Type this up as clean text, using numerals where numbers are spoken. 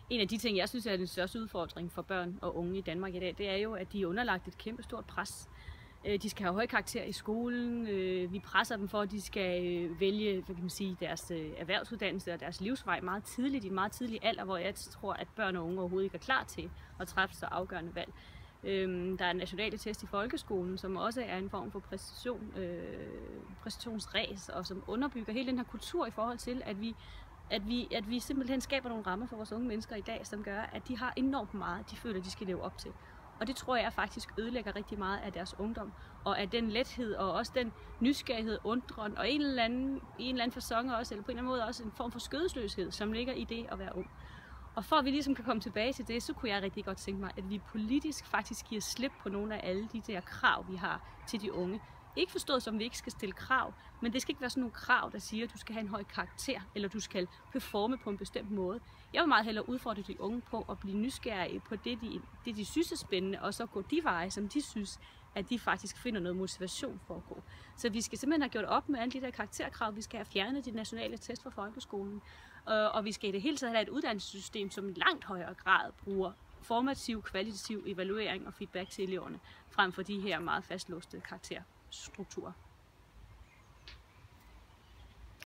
En af de ting, jeg synes er den største udfordring for børn og unge i Danmark i dag, det er jo, at de er underlagt et kæmpe stort pres. De skal have høje karakterer i skolen. Vi presser dem for, at de skal vælge, hvad kan man sige, deres erhvervsuddannelse og deres livsvej meget tidligt, i en meget tidlig alder, hvor jeg tror, at børn og unge overhovedet ikke er klar til at træffe så afgørende valg. Der er nationale test i folkeskolen, som også er en form for præstationsræs, og som underbygger hele den her kultur i forhold til, at vi simpelthen skaber nogle rammer for vores unge mennesker i dag, som gør, at de har enormt meget, de føler, de skal leve op til. Og det tror jeg faktisk ødelægger rigtig meget af deres ungdom, og af den lethed, og også den nysgerrighed, undren, og i en eller anden facon også, eller på en eller anden måde også en form for skødesløshed, som ligger i det at være ung. Og for at vi ligesom kan komme tilbage til det, så kunne jeg rigtig godt tænke mig, at vi politisk faktisk giver slip på nogle af alle de der krav, vi har til de unge. Ikke forstået som, vi ikke skal stille krav, men det skal ikke være sådan nogle krav, der siger, at du skal have en høj karakter, eller du skal performe på en bestemt måde. Jeg vil meget hellere udfordre de unge på at blive nysgerrige på det, de synes er spændende, og så gå de veje, som de synes, at de faktisk finder noget motivation for at gå. Så vi skal simpelthen have gjort op med alle de der karakterkrav, vi skal have fjernet de nationale test fra folkeskolen, og vi skal i det hele taget have et uddannelsessystem, som i langt højere grad bruger formativ, kvalitativ evaluering og feedback til eleverne, frem for de her meget fastlåste karakterstrukturer.